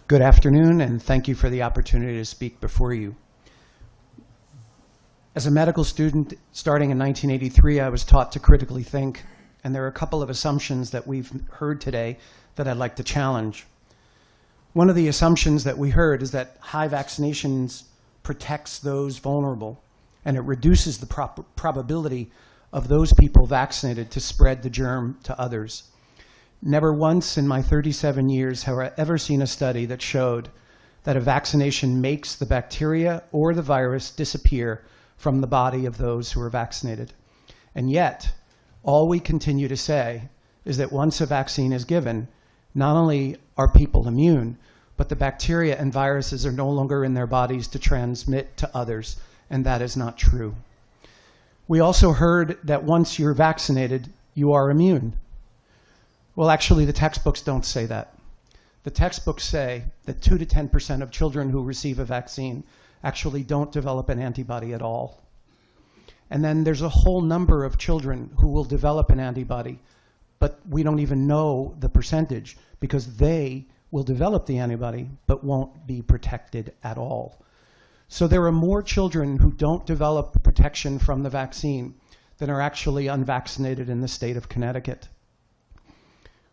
Good afternoon, and thank you for the opportunity to speak before you. As a medical student starting in 1983, I was taught to critically think, and there are a couple of assumptions that we've heard today that I'd like to challenge. One of the assumptions that we heard is that high vaccinations protects those vulnerable, and it reduces the probability of those people vaccinated to spread the germ to others. Never once in my 37 years have I ever seen a study that showed that a vaccination makes the bacteria or the virus disappear from the body of those who are vaccinated. And yet, all we continue to say is that once a vaccine is given, not only are people immune, but the bacteria and viruses are no longer in their bodies to transmit to others, and that is not true. We also heard that once you're vaccinated, you are immune. Well, actually, the textbooks don't say that. The textbooks say that 2 to 10% of children who receive a vaccine actually don't develop an antibody at all. And then there's a whole number of children who will develop an antibody, but we don't even know the percentage because they will develop the antibody but won't be protected at all. So there are more children who don't develop protection from the vaccine than are actually unvaccinated in the state of Connecticut.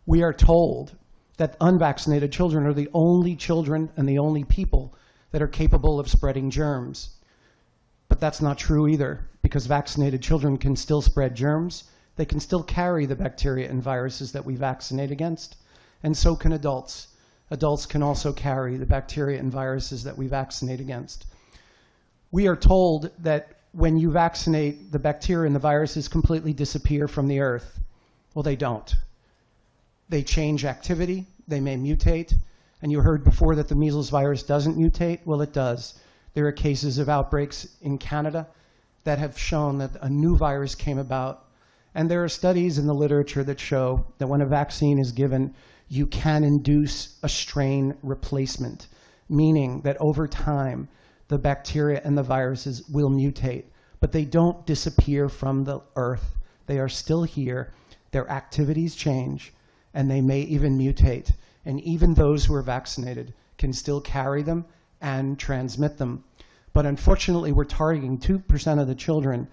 We are told that unvaccinated children are the only children and the only people that are capable of spreading germs. But that's not true either, because vaccinated children can still spread germs. They can still carry the bacteria and viruses that we vaccinate against, and so can adults. Adults can also carry the bacteria and viruses that we vaccinate against. We are told that when you vaccinate, the bacteria and the viruses completely disappear from the earth. Well, they don't. They change activity, they may mutate, and you heard before that the measles virus doesn't mutate. Well, it does. There are cases of outbreaks in Canada that have shown that a new virus came about, and there are studies in the literature that show that when a vaccine is given, you can induce a strain replacement, meaning that over time, the bacteria and the viruses will mutate, but they don't disappear from the earth. They are still here, their activities change, and they may even mutate. And even those who are vaccinated can still carry them and transmit them. But unfortunately, we're targeting 2% of the children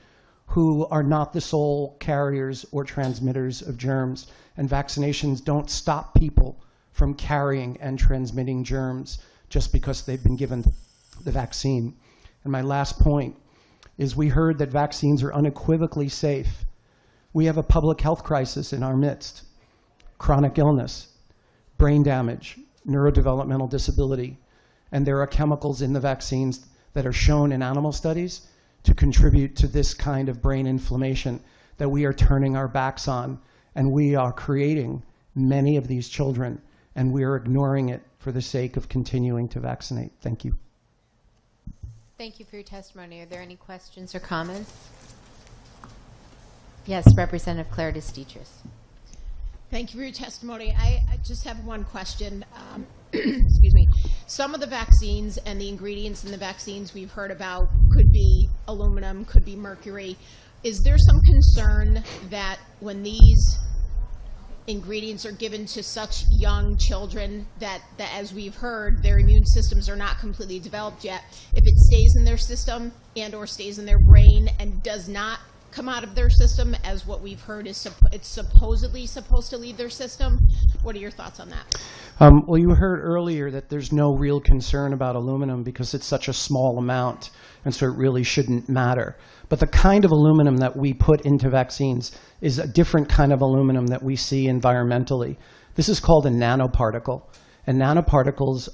who are not the sole carriers or transmitters of germs. And vaccinations don't stop people from carrying and transmitting germs just because they've been given the vaccine. And my last point is we heard that vaccines are unequivocally safe. We have a public health crisis in our midst. Chronic illness, brain damage, neurodevelopmental disability, and there are chemicals in the vaccines that are shown in animal studies to contribute to this kind of brain inflammation that we are turning our backs on, and we are creating many of these children, and we are ignoring it for the sake of continuing to vaccinate. Thank you. Thank you for your testimony. Are there any questions or comments? Yes, Representative Claire DeStitris. Thank you for your testimony. I just have one question. Excuse me. Some of the vaccines and the ingredients in the vaccines we've heard about could be aluminum, could be mercury. Is there some concern that when these ingredients are given to such young children that as we've heard, their immune systems are not completely developed yet, if it stays in their system and or stays in their brain and does not come out of their system, as what we've heard is it's supposedly supposed to leave their system? What are your thoughts on that? Well, you heard earlier that there's no real concern about aluminum because it's such a small amount, and so it really shouldn't matter. But the kind of aluminum that we put into vaccines is a different kind of aluminum that we see environmentally. This is called a nanoparticle, and nanoparticles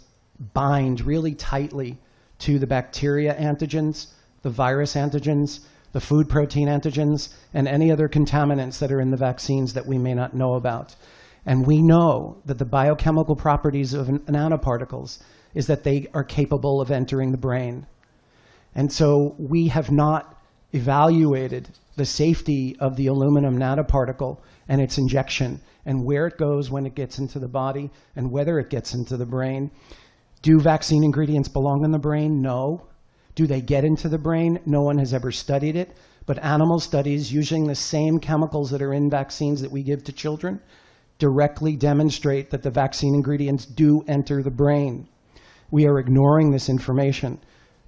bind really tightly to the bacteria antigens, the virus antigens, the food protein antigens, and any other contaminants that are in the vaccines that we may not know about. And we know that the biochemical properties of nanoparticles is that they are capable of entering the brain. And so we have not evaluated the safety of the aluminum nanoparticle and its injection and where it goes when it gets into the body and whether it gets into the brain. Do vaccine ingredients belong in the brain? No. Do they get into the brain? No one has ever studied it. But animal studies using the same chemicals that are in vaccines that we give to children directly demonstrate that the vaccine ingredients do enter the brain. We are ignoring this information.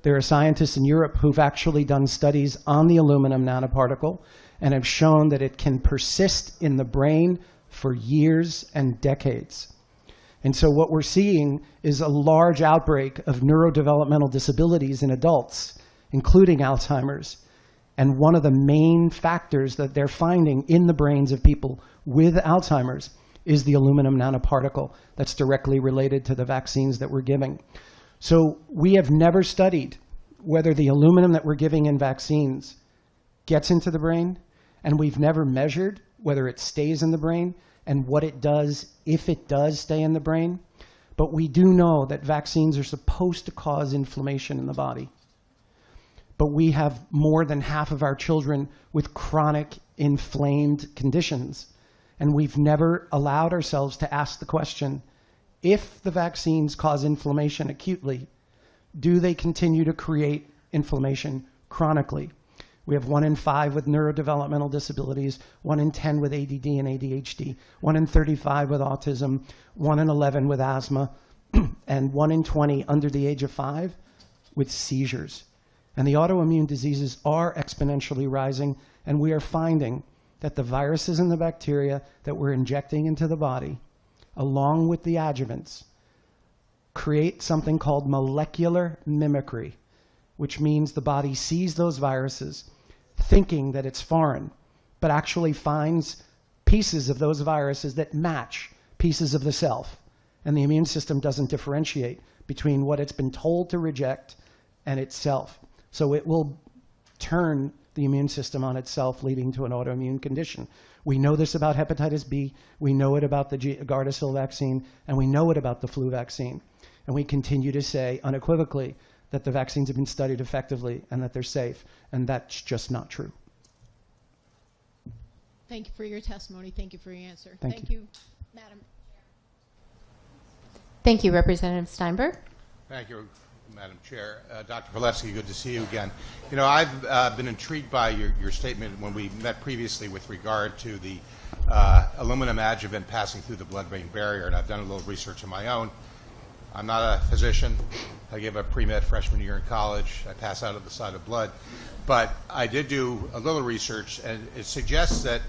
There are scientists in Europe who've actually done studies on the aluminum nanoparticle and have shown that it can persist in the brain for years and decades. And so what we're seeing is a large outbreak of neurodevelopmental disabilities in adults, including Alzheimer's. And one of the main factors that they're finding in the brains of people with Alzheimer's is the aluminum nanoparticle that's directly related to the vaccines that we're giving. So we have never studied whether the aluminum that we're giving in vaccines gets into the brain, and we've never measured whether it stays in the brain and what it does if it does stay in the brain. But we do know that vaccines are supposed to cause inflammation in the body. But we have more than half of our children with chronic inflamed conditions. And we've never allowed ourselves to ask the question, if the vaccines cause inflammation acutely, do they continue to create inflammation chronically? We have 1 in 5 with neurodevelopmental disabilities, 1 in 10 with ADD and ADHD, 1 in 35 with autism, 1 in 11 with asthma, and 1 in 20 under the age of 5 with seizures. And the autoimmune diseases are exponentially rising, and we are finding that the viruses and the bacteria that we're injecting into the body, along with the adjuvants, create something called molecular mimicry, which means the body sees those viruses thinking that it's foreign, but actually finds pieces of those viruses that match pieces of the self. And the immune system doesn't differentiate between what it's been told to reject and itself. So it will turn the immune system on itself, leading to an autoimmune condition. We know this about hepatitis B, we know it about the Gardasil vaccine, and we know it about the flu vaccine. And we continue to say unequivocally that the vaccines have been studied effectively and that they're safe, and that's just not true. Thank you for your testimony. Thank you for your answer. Thank you. Madam Chair. Thank you, Representative Steinberg. Thank you, Madam Chair. Dr. Pawlewski, good to see you again. You know, I've been intrigued by your statement when we met previously with regard to the aluminum adjuvant passing through the blood-brain barrier, and I've done a little research of my own. I'm not a physician. I gave a pre-med freshman year in college. I pass out of the side of blood. But I did do a little research, and it suggests that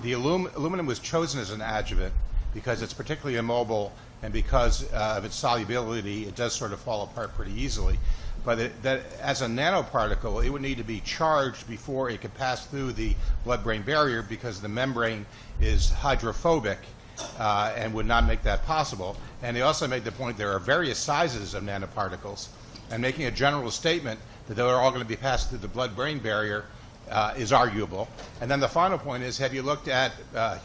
the aluminum was chosen as an adjuvant because it's particularly immobile, and because of its solubility, it does sort of fall apart pretty easily. But that as a nanoparticle, it would need to be charged before it could pass through the blood-brain barrier, because the membrane is hydrophobic and would not make that possible. And they also made the point there are various sizes of nanoparticles, and making a general statement that they're all going to be passed through the blood-brain barrier is arguable. And then the final point is, have you looked at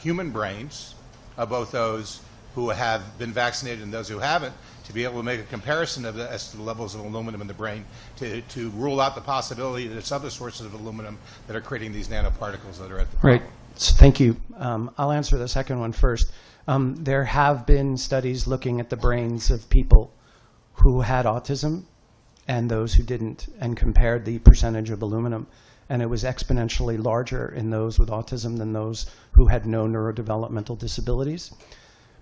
human brains of both those who have been vaccinated and those who haven't, to be able to make a comparison of as to the levels of aluminum in the brain, to rule out the possibility that it's other sources of aluminum that are creating these nanoparticles that are at the Right. So thank you. I'll answer the second one first. There have been studies looking at the brains of people who had autism and those who didn't, and compared the percentage of aluminum. And it was exponentially larger in those with autism than those who had no neurodevelopmental disabilities.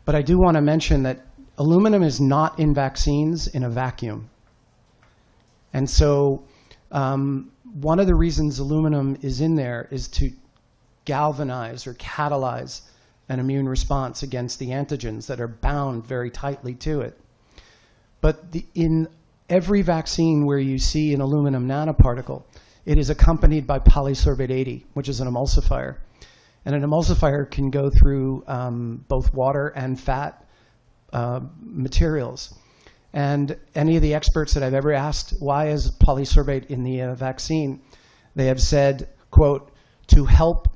But I do want to mention that aluminum is not in vaccines in a vacuum. And so one of the reasons aluminum is in there is to galvanize or catalyze an immune response against the antigens that are bound very tightly to it. But in every vaccine where you see an aluminum nanoparticle, it is accompanied by polysorbate 80, which is an emulsifier. And an emulsifier can go through both water and fat materials. And any of the experts that I've ever asked, why is polysorbate in the vaccine, they have said, quote, to help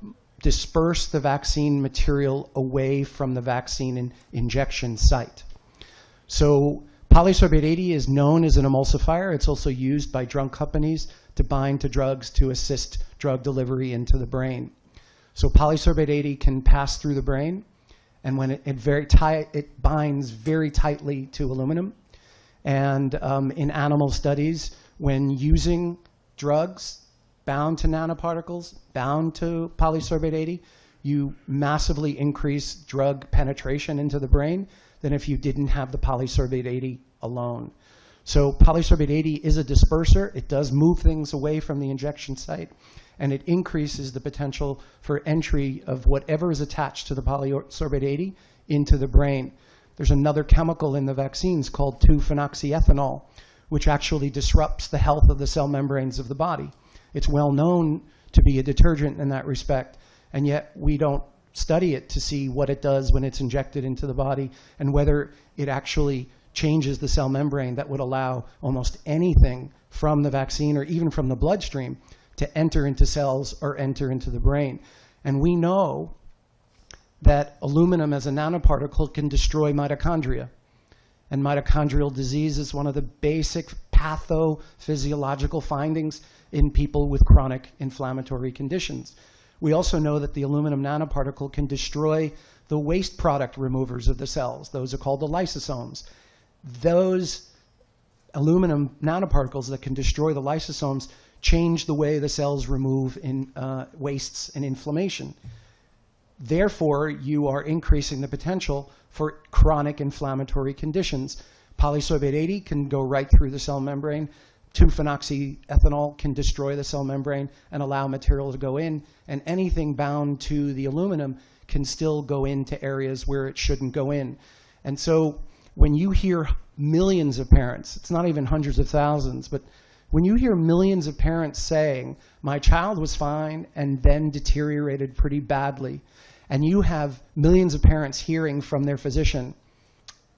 disperse the vaccine material away from the vaccine injection site. So polysorbate 80 is known as an emulsifier. It's also used by drug companies to bind to drugs to assist drug delivery into the brain. So polysorbate 80 can pass through the brain, and when it binds very tightly to aluminum. And in animal studies, when using drugs bound to nanoparticles, bound to polysorbate 80, you massively increase drug penetration into the brain than if you didn't have the polysorbate 80 alone. So polysorbate 80 is a disperser. It does move things away from the injection site, and it increases the potential for entry of whatever is attached to the polysorbate 80 into the brain. There's another chemical in the vaccines called 2-phenoxyethanol, which actually disrupts the health of the cell membranes of the body. It's well known to be a detergent in that respect, and yet we don't study it to see what it does when it's injected into the body and whether it actually changes the cell membrane that would allow almost anything from the vaccine or even from the bloodstream to enter into cells or enter into the brain. And we know that aluminum as a nanoparticle can destroy mitochondria. And mitochondrial disease is one of the basic pathophysiological findings in people with chronic inflammatory conditions. We also know that the aluminum nanoparticle can destroy the waste product removers of the cells. Those are called the lysosomes. Those aluminum nanoparticles that can destroy the lysosomes change the way the cells remove wastes and inflammation. Therefore, you are increasing the potential for chronic inflammatory conditions. Polysorbate 80 can go right through the cell membrane. 2-phenoxyethanol can destroy the cell membrane and allow material to go in, and anything bound to the aluminum can still go into areas where it shouldn't go in. And so when you hear millions of parents, it's not even hundreds of thousands, but when you hear millions of parents saying, my child was fine and then deteriorated pretty badly, and you have millions of parents hearing from their physician,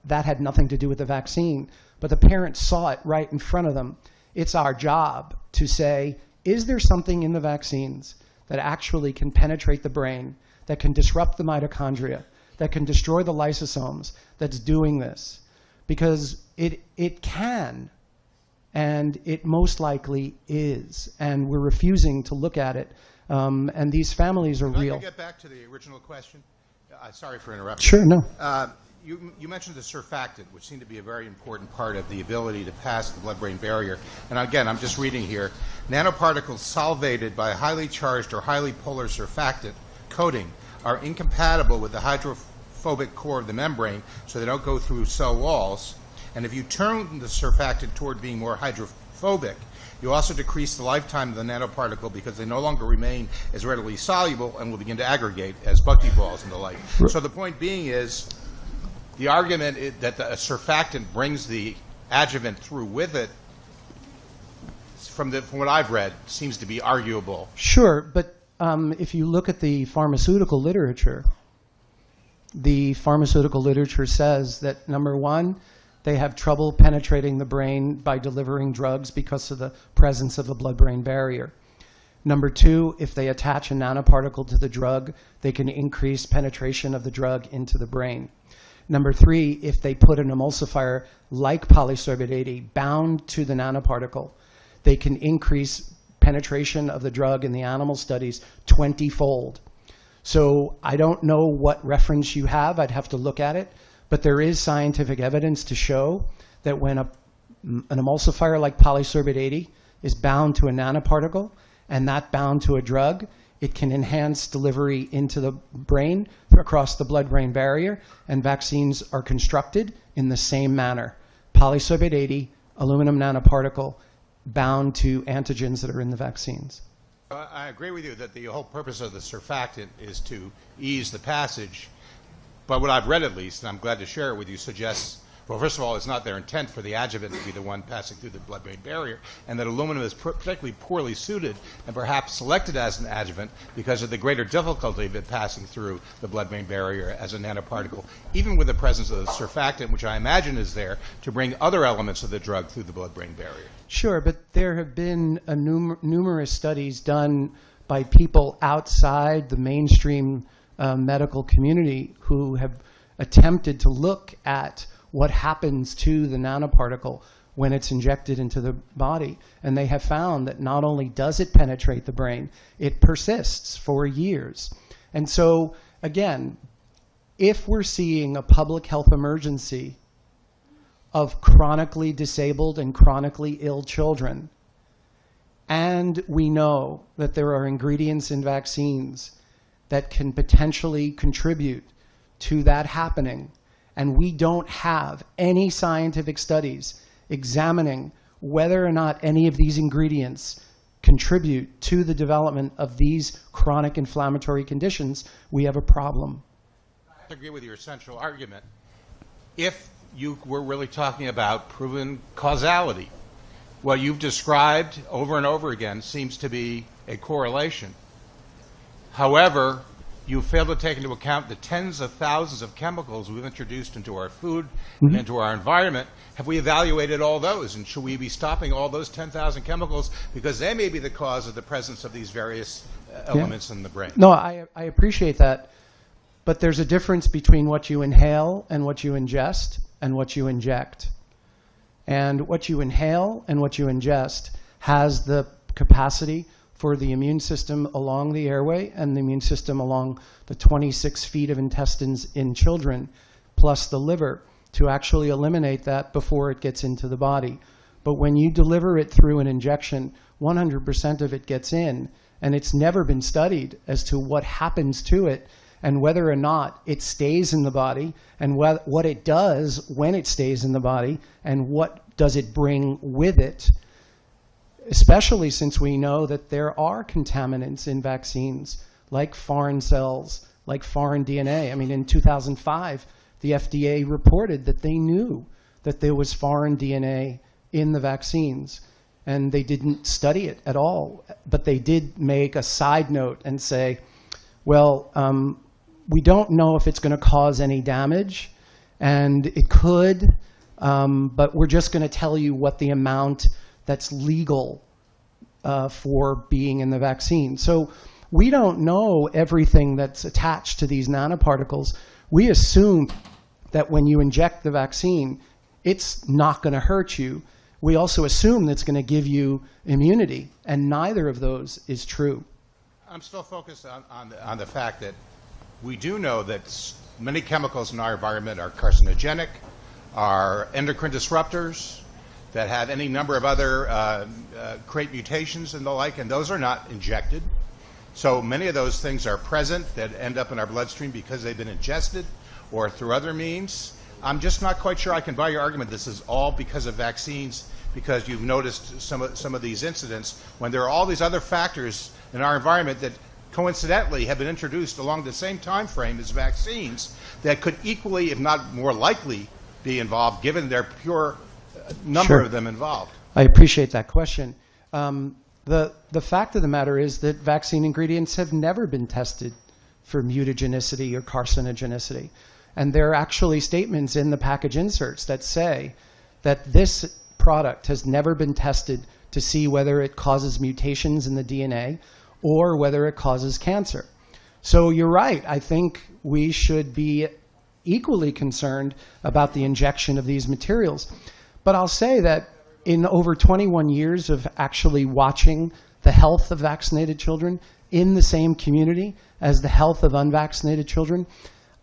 that had nothing to do with the vaccine, but the parents saw it right in front of them. It's our job to say, is there something in the vaccines that actually can penetrate the brain, that can disrupt the mitochondria, that can destroy the lysosomes, that's doing this? Because it can, and it most likely is, and we're refusing to look at it. And these families are real. Can I get back to the original question? Sorry for interrupting. Sure, no. You mentioned the surfactant, which seemed to be a very important part of the ability to pass the blood-brain barrier. And again, I'm just reading here. Nanoparticles solvated by a highly charged or highly polar surfactant coating are incompatible with the hydrophobic core of the membrane, so they don't go through cell walls. And if you turn the surfactant toward being more hydrophobic, you also decrease the lifetime of the nanoparticle because they no longer remain as readily soluble and will begin to aggregate as buckyballs and the like. So the point being is, the argument that a surfactant brings the adjuvant through with it, from what I've read, seems to be arguable. Sure, but if you look at the pharmaceutical literature says that, number one, they have trouble penetrating the brain by delivering drugs because of the presence of the blood-brain barrier. Number two, if they attach a nanoparticle to the drug, they can increase penetration of the drug into the brain. Number three, if they put an emulsifier like polysorbate 80 bound to the nanoparticle, they can increase penetration of the drug in the animal studies 20-fold. So I don't know what reference you have. I'd have to look at it. But there is scientific evidence to show that when an emulsifier like polysorbate 80 is bound to a nanoparticle and that bound to a drug, it can enhance delivery into the brain across the blood-brain barrier, and vaccines are constructed in the same manner. Polysorbate 80, aluminum nanoparticle, bound to antigens that are in the vaccines. I agree with you that the whole purpose of the surfactant is to ease the passage, but what I've read at least, and I'm glad to share it with you, suggests, well, first of all, it's not their intent for the adjuvant to be the one passing through the blood-brain barrier, and that aluminum is particularly poorly suited and perhaps selected as an adjuvant because of the greater difficulty of it passing through the blood-brain barrier as a nanoparticle, even with the presence of the surfactant, which I imagine is there to bring other elements of the drug through the blood-brain barrier. Sure, but there have been numerous studies done by people outside the mainstream medical community who have attempted to look at what happens to the nanoparticle when it's injected into the body. And they have found that not only does it penetrate the brain, it persists for years. And so, again, if we're seeing a public health emergency of chronically disabled and chronically ill children, and we know that there are ingredients in vaccines that can potentially contribute to that happening, and we don't have any scientific studies examining whether or not any of these ingredients contribute to the development of these chronic inflammatory conditions, we have a problem. I agree with your central argument. If you were really talking about proven causality, what you've described over and over again seems to be a correlation. However, you fail to take into account the tens of thousands of chemicals we've introduced into our food and into our environment. Have we evaluated all those? And should we be stopping all those 10,000 chemicals because they may be the cause of the presence of these various elements in the brain? No, I appreciate that. But there's a difference between what you inhale and what you ingest and what you inject. And what you inhale and what you ingest has the capacity for the immune system along the airway and the immune system along the 26 feet of intestines in children, plus the liver, to actually eliminate that before it gets into the body. But when you deliver it through an injection, 100% of it gets in, and it's never been studied as to what happens to it and whether or not it stays in the body, and what it does when it stays in the body, and what does it bring with it, especially since we know that there are contaminants in vaccines, like foreign cells, like foreign DNA. I mean, in 2005, the FDA reported that they knew that there was foreign DNA in the vaccines, and they didn't study it at all. But they did make a side note and say, well, we don't know if it's going to cause any damage, and it could, but we're just going to tell you what the amount that's legal for being in the vaccine. So we don't know everything that's attached to these nanoparticles. We assume that when you inject the vaccine, it's not going to hurt you. We also assume that it's going to give you immunity, and neither of those is true. I'm still focused on the fact that we do know that many chemicals in our environment are carcinogenic, are endocrine disruptors, that have any number of other create mutations and the like, and those are not injected. So many of those things are present that end up in our bloodstream because they've been ingested or through other means. I'm just not quite sure I can buy your argument this is all because of vaccines, because you've noticed some of these incidents when there are all these other factors in our environment that coincidentally have been introduced along the same time frame as vaccines that could equally, if not more likely, be involved given their pure number of them involved. I appreciate that question. The fact of the matter is that vaccine ingredients have never been tested for mutagenicity or carcinogenicity. And there are actually statements in the package inserts that say that this product has never been tested to see whether it causes mutations in the DNA or whether it causes cancer. So you're right. I think we should be equally concerned about the injection of these materials. But I'll say that in over 21 years of actually watching the health of vaccinated children in the same community as the health of unvaccinated children,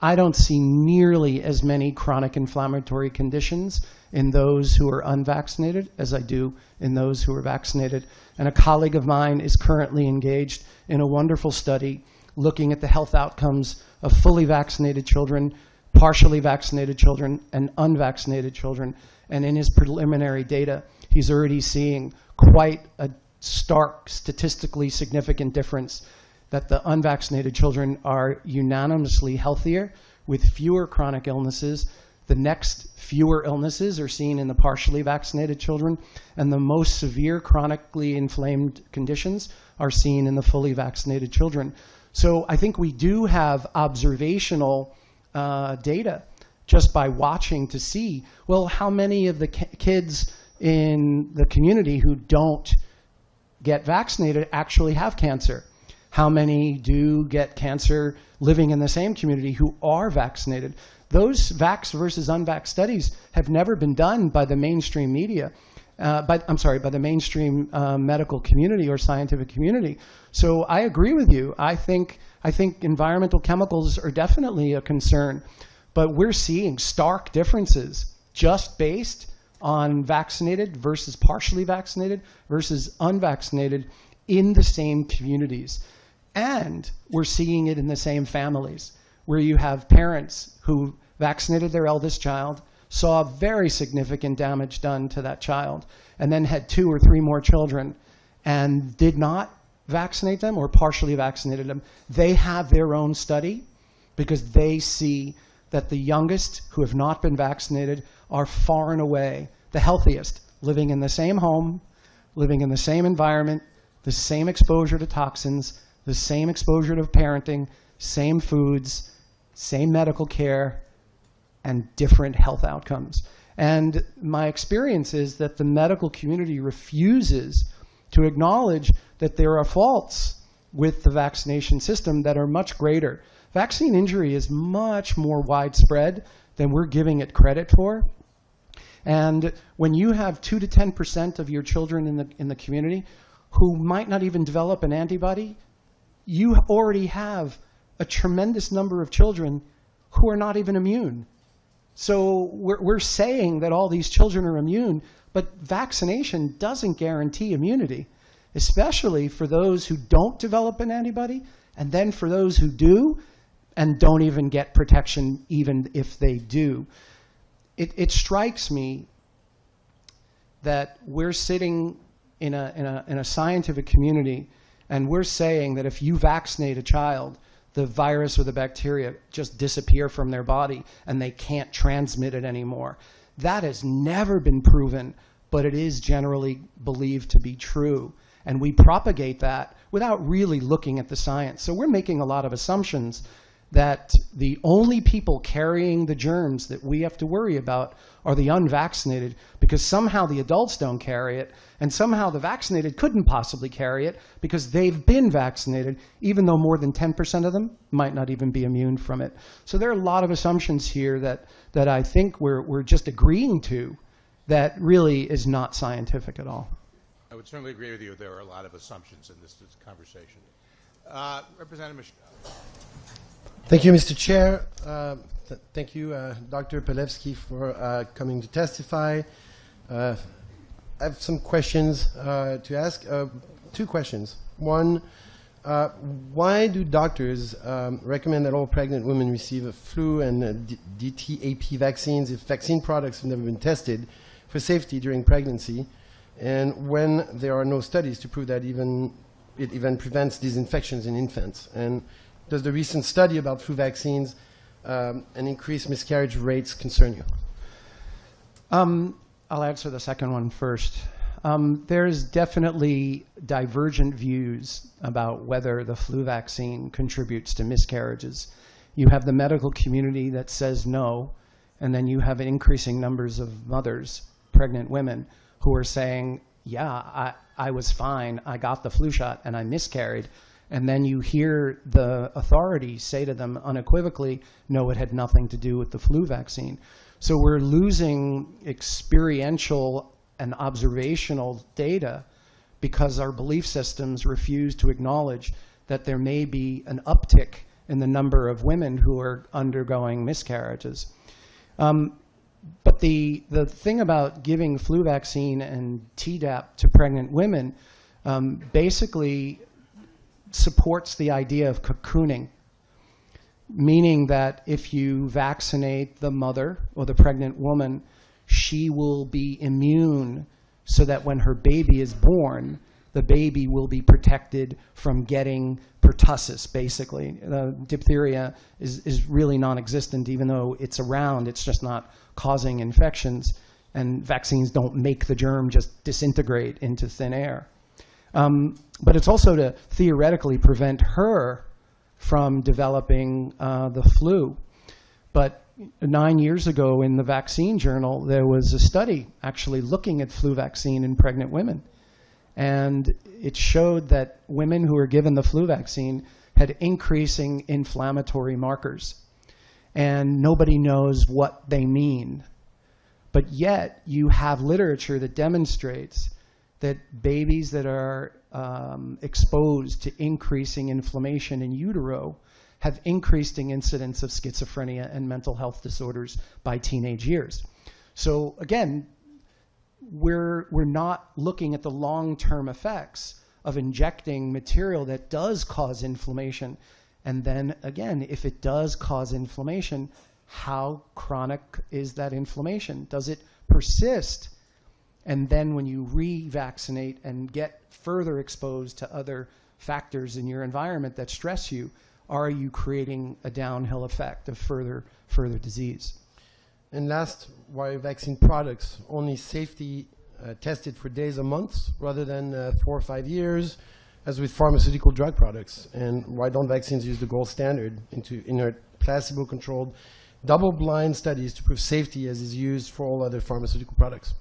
I don't see nearly as many chronic inflammatory conditions in those who are unvaccinated as I do in those who are vaccinated. And a colleague of mine is currently engaged in a wonderful study looking at the health outcomes of fully vaccinated children, partially vaccinated children, and unvaccinated children. And in his preliminary data, he's already seeing quite a stark, statistically significant difference that the unvaccinated children are unanimously healthier with fewer chronic illnesses. The next fewer illnesses are seen in the partially vaccinated children, and the most severe chronically inflamed conditions are seen in the fully vaccinated children. So I think we do have observational data just by watching to see, well, how many of the kids in the community who don't get vaccinated actually have cancer? How many do get cancer living in the same community who are vaccinated? Those vax versus unvax studies have never been done by the mainstream media, by the mainstream medical community or scientific community. So I agree with you. I think environmental chemicals are definitely a concern, but we're seeing stark differences just based on vaccinated versus partially vaccinated versus unvaccinated in the same communities. And we're seeing it in the same families, where you have parents who vaccinated their eldest child, saw very significant damage done to that child, and then had 2 or 3 more children and did not vaccinate them or partially vaccinated them, they have their own study because they see that the youngest who have not been vaccinated are far and away the healthiest, living in the same home, living in the same environment, the same exposure to toxins, the same exposure to parenting, same foods, same medical care, and different health outcomes. And my experience is that the medical community refuses to acknowledge that there are faults with the vaccination system that are much greater. Vaccine injury is much more widespread than we're giving it credit for. And when you have 2 to 10% of your children in the community who might not even develop an antibody, you already have a tremendous number of children who are not even immune. So we're saying that all these children are immune, but vaccination doesn't guarantee immunity, especially for those who don't develop an antibody, and then for those who do and don't even get protection even if they do. It strikes me that we're sitting in a scientific community and we're saying that if you vaccinate a child, the virus or the bacteria just disappear from their body and they can't transmit it anymore. That has never been proven, but it is generally believed to be true. And we propagate that without really looking at the science. So we're making a lot of assumptions that the only people carrying the germs that we have to worry about are the unvaccinated, because somehow the adults don't carry it, and somehow the vaccinated couldn't possibly carry it because they've been vaccinated, even though more than 10% of them might not even be immune from it. So there are a lot of assumptions here that I think we're just agreeing to that really is not scientific at all. I would certainly agree with you. There are a lot of assumptions in this conversation. Representative Michelle. Thank you, Mr. Chair. Thank you, Dr. Palevski, for coming to testify. I have some questions to ask. 2 questions. One, why do doctors recommend that all pregnant women receive a flu and DTaP vaccines if vaccine products have never been tested for safety during pregnancy, and when there are no studies to prove that it even prevents these infections in infants? And does the recent study about flu vaccines and increased miscarriage rates concern you? I'll answer the second one first. There's definitely divergent views about whether the flu vaccine contributes to miscarriages. You have the medical community that says no, and then you have increasing numbers of mothers, pregnant women, who are saying, yeah, I was fine, I got the flu shot, and I miscarried. And then you hear the authorities say to them unequivocally, no, it had nothing to do with the flu vaccine. So we're losing experiential and observational data because our belief systems refuse to acknowledge that there may be an uptick in the number of women who are undergoing miscarriages. But the thing about giving flu vaccine and Tdap to pregnant women basically supports the idea of cocooning, meaning that if you vaccinate the mother or the pregnant woman, she will be immune so that when her baby is born, the baby will be protected from getting pertussis, basically. Diphtheria is really non-existent, even though it's around. It's just not causing infections, and vaccines don't make the germ just disintegrate into thin air. But it's also to theoretically prevent her from developing the flu. But 9 years ago in the Vaccine Journal, there was a study actually looking at flu vaccine in pregnant women. And it showed that women who were given the flu vaccine had increasing inflammatory markers. And nobody knows what they mean. But yet you have literature that demonstrates that babies that are exposed to increasing inflammation in utero have increasing incidence of schizophrenia and mental health disorders by teenage years. So again, we're not looking at the long-term effects of injecting material that does cause inflammation. And then again, if it does cause inflammation, how chronic is that inflammation? Does it persist? And then when you re-vaccinate and get further exposed to other factors in your environment that stress you, are you creating a downhill effect of further disease? And last, why vaccine products only safety tested for days or months rather than 4 or 5 years, as with pharmaceutical drug products? And why don't vaccines use the gold standard into inert placebo-controlled double-blind studies to prove safety as is used for all other pharmaceutical products?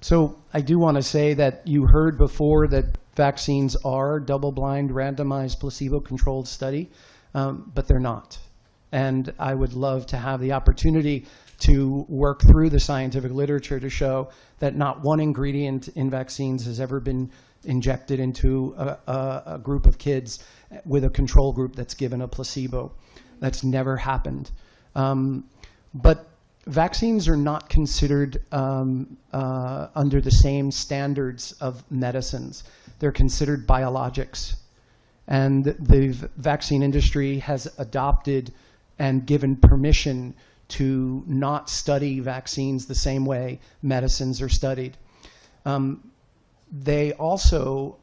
So I do want to say that you heard before that vaccines are double-blind, randomized, placebo-controlled study, but they're not. And I would love to have the opportunity to work through the scientific literature to show that not one ingredient in vaccines has ever been injected into a group of kids with a control group that's given a placebo. That's never happened. But vaccines are not considered under the same standards of medicines. They're considered biologics. And the vaccine industry has adopted and given permission to not study vaccines the same way medicines are studied. They also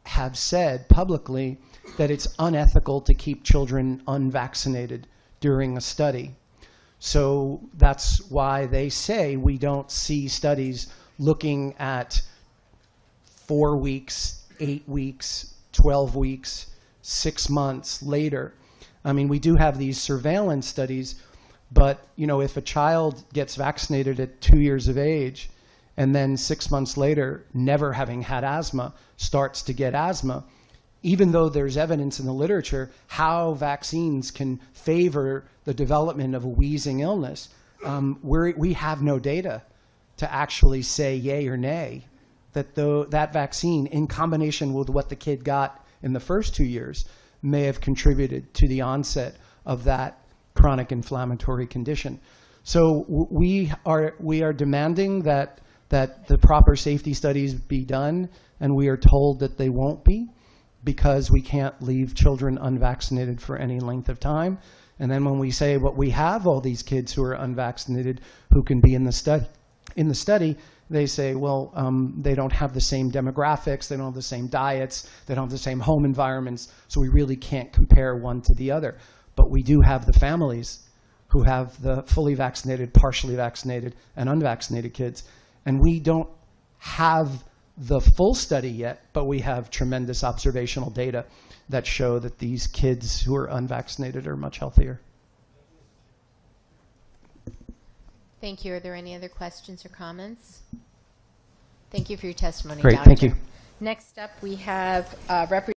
have said publicly that it's unethical to keep children unvaccinated during a study. So that's why they say we don't see studies looking at 4 weeks, 8 weeks, 12 weeks, 6 months later. I mean, we do have these surveillance studies, but you know, if a child gets vaccinated at 2 years of age and then 6 months later, never having had asthma, starts to get asthma, even though there's evidence in the literature how vaccines can favor the development of a wheezing illness, we have no data to actually say yay or nay that that vaccine, in combination with what the kid got in the first 2 years, may have contributed to the onset of that chronic inflammatory condition. So we are demanding that the proper safety studies be done, and we are told that they won't be, because we can't leave children unvaccinated for any length of time. And then when we say, but we have all these kids who are unvaccinated who can be in the study, they say, well, they don't have the same demographics, they don't have the same diets, they don't have the same home environments, so we really can't compare one to the other. But we do have the families who have the fully vaccinated, partially vaccinated, and unvaccinated kids. And we don't have the full study yet, but we have tremendous observational data that show that these kids who are unvaccinated are much healthier. Thank you. Are there any other questions or comments? Thank you for your testimony, Great, Doctor. thank you. Next up, we have Representative